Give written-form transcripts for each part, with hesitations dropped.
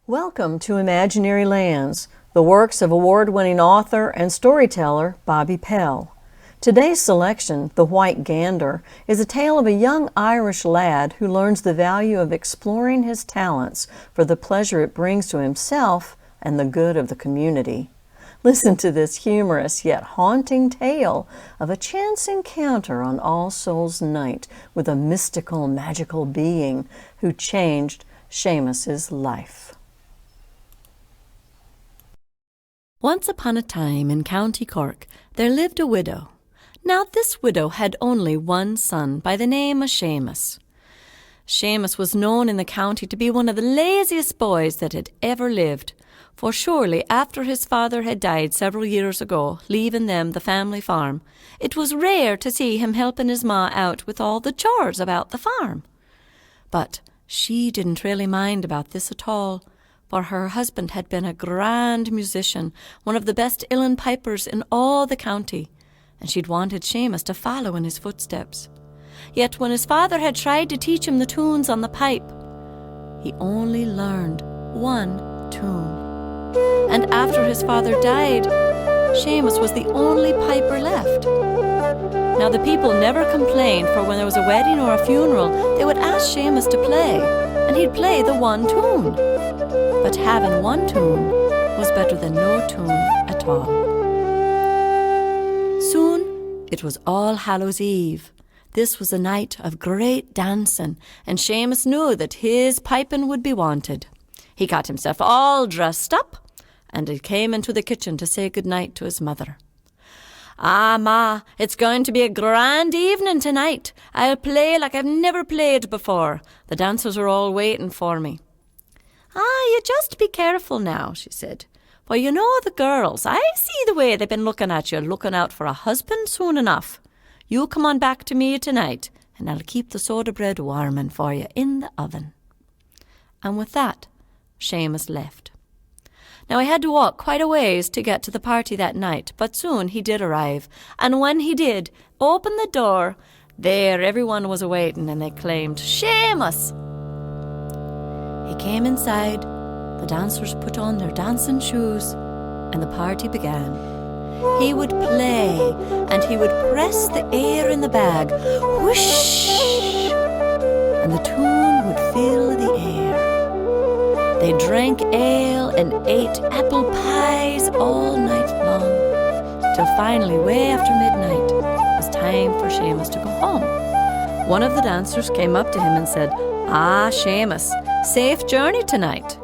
Welcome to Imaginary Lands, the works of award-winning author and storyteller Bobby Pell. Today's selection, The White Gander, is a tale of a young Irish lad who learns the value of exploring his talents for the pleasure it brings to himself and the good of the community. Listen to this humorous yet haunting tale of a chance encounter on All Souls' Night with a mystical, magical being who changed Seamus's life. Once upon a time in County Cork there lived a widow. Now this widow had only one son by the name of Seamus. Seamus was known in the county to be one of the laziest boys that had ever lived, for surely after his father had died several years ago, leaving them the family farm, it was rare to see him helping his ma out with all the chores about the farm. But she didn't really mind about this at all, for her husband had been a grand musician, one of the best uilleann pipers in all the county, and she'd wanted Seamus to follow in his footsteps. Yet when his father had tried to teach him the tunes on the pipe, he only learned one tune. And after his father died, Seamus was the only piper left. Now the people never complained, for when there was a wedding or a funeral, they would ask Seamus to play, and he'd play the one tune. But having one tune was better than no tune at all. Soon it was All Hallows Eve. This was a night of great dancing, and Seamus knew that his piping would be wanted. He got himself all dressed up, and he came into the kitchen to say good night to his mother. "Ah, Ma, it's going to be a grand evening tonight. I'll play like I've never played before. The dancers are all waiting for me." "Ah, you just be careful now," she said. "For you know the girls, I see the way they've been looking at you, looking out for a husband soon enough. You come on back to me tonight, and I'll keep the soda bread warming for you in the oven." And with that, Seamus left. Now he had to walk quite a ways to get to the party that night, but soon he did arrive, and when he did open the door, there everyone was awaiting, and they claimed, "Seamus!" He came inside, the dancers put on their dancing shoes, and the party began. He would play, and he would press the air in the bag, whoosh, and the tune would fill the air. They drank ale and ate apple pies all night long, till finally, way after midnight, it was time for Seamus to go home. One of the dancers came up to him and said, "Ah, Seamus, safe journey tonight,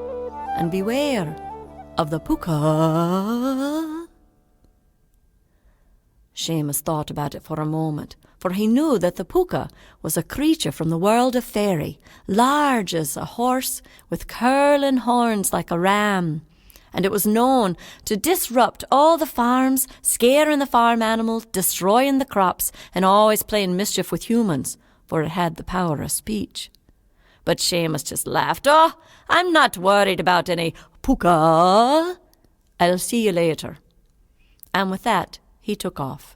and beware of the puka." Seamus thought about it for a moment, for he knew that the puka was a creature from the world of fairy, large as a horse, with curling horns like a ram, and it was known to disrupt all the farms, scaring the farm animals, destroying the crops, and always playing mischief with humans, for it had the power of speech. But Seamus just laughed. "Oh, I'm not worried about any puka. I'll see you later." And with that, he took off.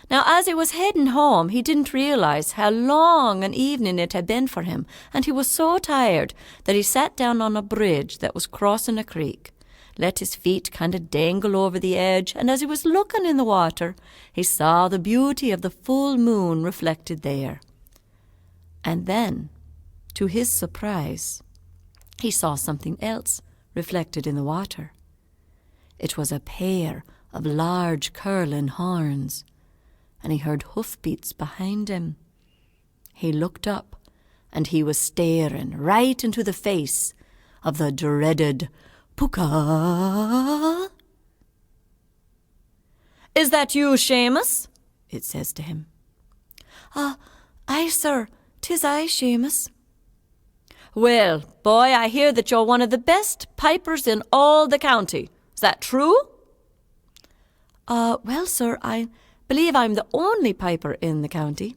Now, as he was heading home, he didn't realize how long an evening it had been for him, and he was so tired that he sat down on a bridge that was crossing a creek, let his feet kind of dangle over the edge, and as he was looking in the water, he saw the beauty of the full moon reflected there. And then, to his surprise, he saw something else reflected in the water. It was a pair of large curling horns, and he heard hoofbeats behind him. He looked up, and he was staring right into the face of the dreaded puka. "Is that you, Seamus?" it says to him. Aye, sir, 'tis I, Seamus." "Well, boy, I hear that you're one of the best pipers in all the county. Is that true?" Well, sir, I believe I'm the only piper in the county."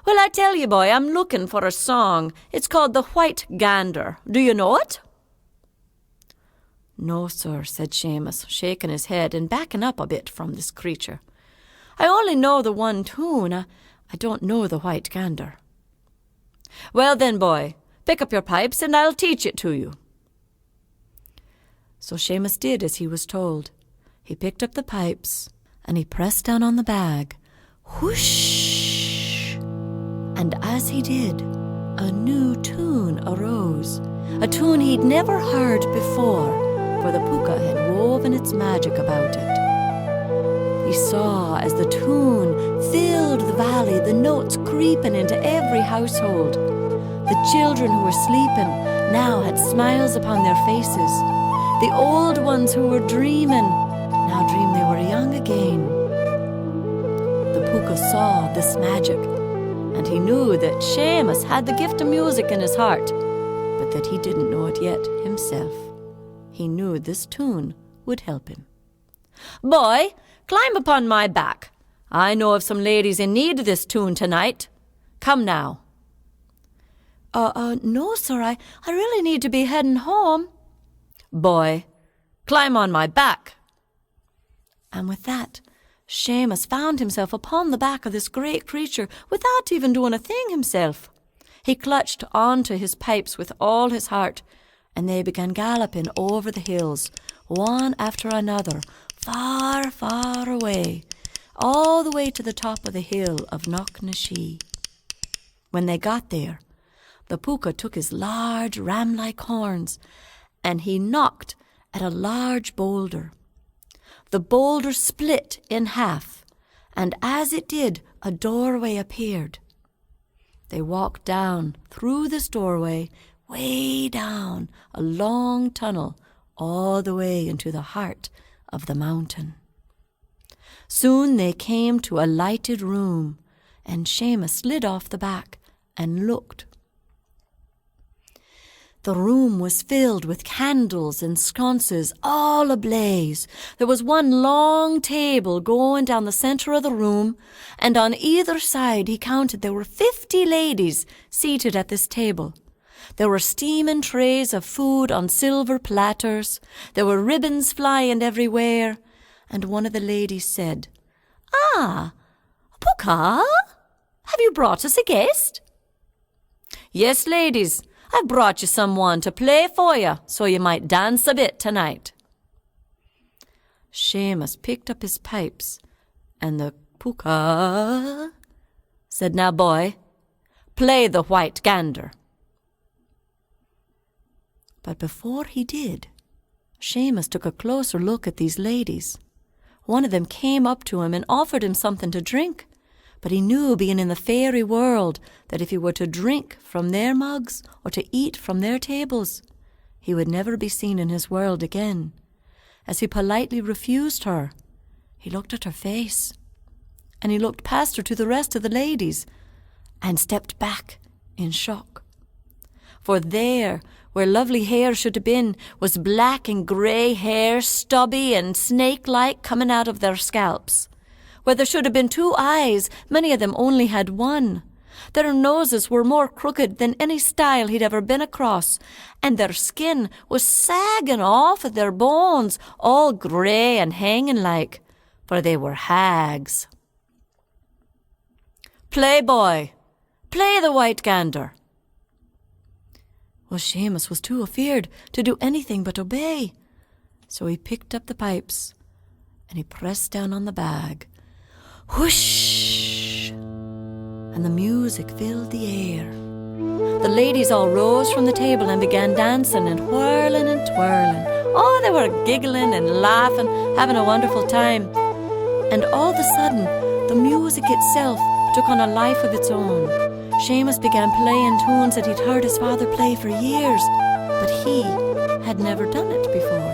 "Well, I tell you, boy, I'm looking for a song. It's called the White Gander. Do you know it?" "No, sir," said Seamus, shaking his head and backing up a bit from this creature. "I only know the one tune. I don't know the White Gander." "Well then, boy, pick up your pipes and I'll teach it to you." So Seamus did as he was told. He picked up the pipes and he pressed down on the bag. Whoosh! And as he did, a new tune arose, a tune he'd never heard before, for the puka had woven its magic about it. He saw as the tune filled the valley, the notes creeping into every household. The children who were sleeping now had smiles upon their faces. The old ones who were dreaming now dreamed they were young again. The puka saw this magic, and he knew that Seamus had the gift of music in his heart, but that he didn't know it yet himself. He knew this tune would help him. "Boy, climb upon my back. I know of some ladies in need of this tune tonight. Come now." No, sir, I really need to be heading home." "Boy, climb on my back." And with that, Seamus found himself upon the back of this great creature without even doing a thing himself. He clutched onto his pipes with all his heart, and they began galloping over the hills, one after another, far, far away, all the way to the top of the hill of Knocknashee. When they got there, the puka took his large ram-like horns, and he knocked at a large boulder. The boulder split in half, and as it did, a doorway appeared. They walked down through this doorway, way down a long tunnel, all the way into the heart of the mountain. Soon they came to a lighted room, and Seamus slid off the back and looked. The room was filled with candles and sconces, all ablaze. There was one long table going down the centre of the room, and on either side he counted there were 50 ladies seated at this table. There were steaming trays of food on silver platters. There were ribbons flying everywhere. And one of the ladies said, "Ah, Puka, have you brought us a guest?" "Yes, ladies, I've brought you someone to play for you, so you might dance a bit tonight." Seamus picked up his pipes, and the puka said, "Now, boy, play the White Gander." But before he did, Seamus took a closer look at these ladies. One of them came up to him and offered him something to drink, but he knew, being in the fairy world, that if he were to drink from their mugs or to eat from their tables, he would never be seen in his world again. As he politely refused her, he looked at her face, and he looked past her to the rest of the ladies, and stepped back in shock. For there, where lovely hair should have been, was black and grey hair, stubby and snake-like, coming out of their scalps. Where there should have been 2 eyes, many of them only had 1. Their noses were more crooked than any style he'd ever been across, and their skin was sagging off at their bones, all grey and hanging like, for they were hags. "Play, boy, play the White Gander." Well, Seamus was too afeard to do anything but obey, so he picked up the pipes, and he pressed down on the bag. Whoosh! And the music filled the air. The ladies all rose from the table and began dancing and whirling and twirling. Oh, they were giggling and laughing, having a wonderful time. And all of a sudden, the music itself took on a life of its own. Seamus began playing tunes that he'd heard his father play for years, but he had never done it before.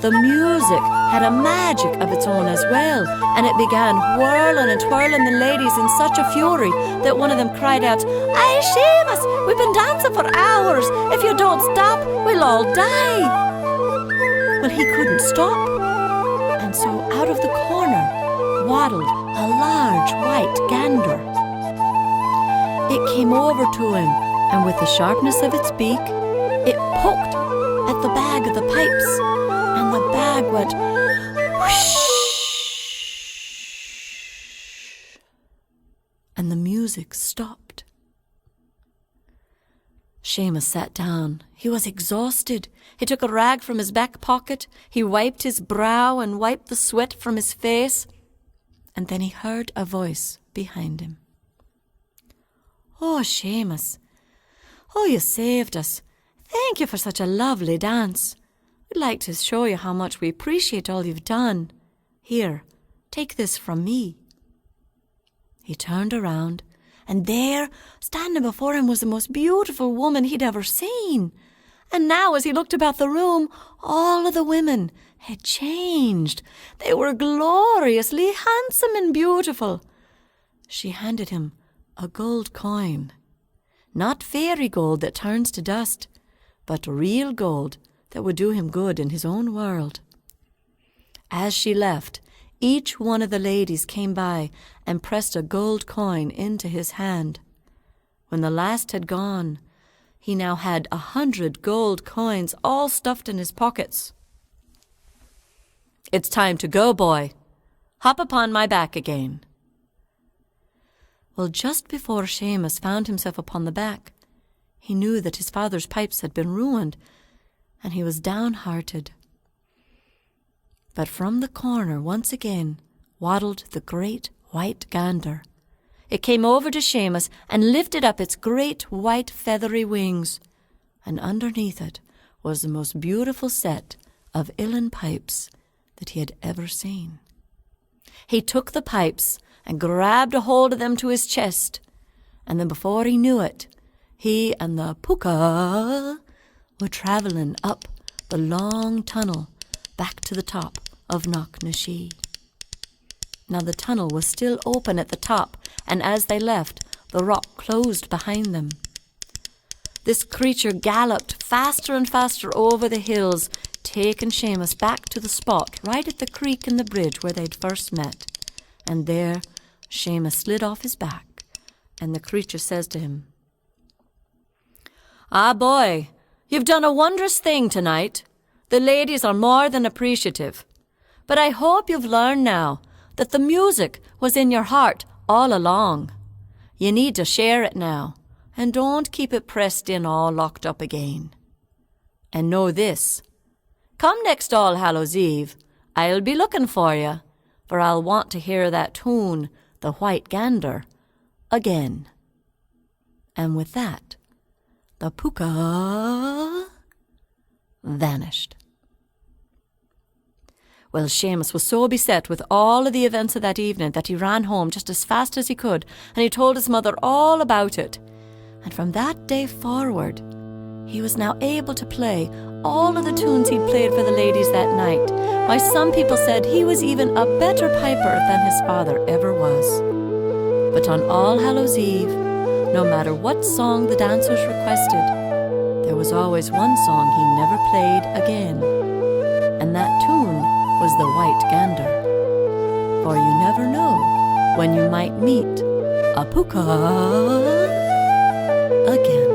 The music had a magic of its own as well, and it began whirling and twirling the ladies in such a fury that one of them cried out, "Aye, Seamus, we've been dancing for hours. If you don't stop, we'll all die." Well, he couldn't stop, and so out of the corner waddled a large white gander. It came over to him, and with the sharpness of its beak, it poked at the bag of the pipes, and the bag went whoosh. and the music stopped. Seamus sat down. He was exhausted. He took a rag from his back pocket. He wiped his brow and wiped the sweat from his face. And then he heard a voice behind him. "Oh, Seamus. Oh, you saved us. Thank you for such a lovely dance. We'd like to show you how much we appreciate all you've done. Here, take this from me." He turned around, and there, standing before him, was the most beautiful woman he'd ever seen. And now, as he looked about the room, all of the women had changed. They were gloriously handsome and beautiful. She handed him a gold coin. Not fairy gold that turns to dust, but real gold that would do him good in his own world. As she left, each one of the ladies came by and pressed a gold coin into his hand. When the last had gone, he now had 100 gold coins all stuffed in his pockets. "It's time to go, boy. Hop upon my back again." Well, just before Seamus found himself upon the back, he knew that his father's pipes had been ruined, and he was downhearted. But from the corner once again waddled the great White Gander. It came over to Seamus and lifted up its great white feathery wings, and underneath it was the most beautiful set of uilleann pipes that he had ever seen. He took the pipes and grabbed a hold of them to his chest, and then before he knew it, he and the Pooka were travelling up the long tunnel back to the top of Knocknashee. Now the tunnel was still open at the top, and as they left, the rock closed behind them. This creature galloped faster and faster over the hills, taking Seamus back to the spot right at the creek and the bridge where they'd first met. And there Seamus slid off his back, and the creature says to him, "Ah, boy, you've done a wondrous thing tonight. The ladies are more than appreciative. But I hope you've learned now that the music was in your heart all along. You need to share it now, and don't keep it pressed in all locked up again. And know this, come next All Hallows Eve, I'll be looking for you, for I'll want to hear that tune, the White Gander, again." And with that, the Pooka vanished. Well, Seamus was so beset with all of the events of that evening that he ran home just as fast as he could, and he told his mother all about it. And from that day forward, he was now able to play all of the tunes he'd played for the ladies that night. Why, some people said he was even a better piper than his father ever was. But on All Hallows Eve, no matter what song the dancers requested, there was always one song he never played again, and that tune was the White Gander. For you never know when you might meet a Pooka again.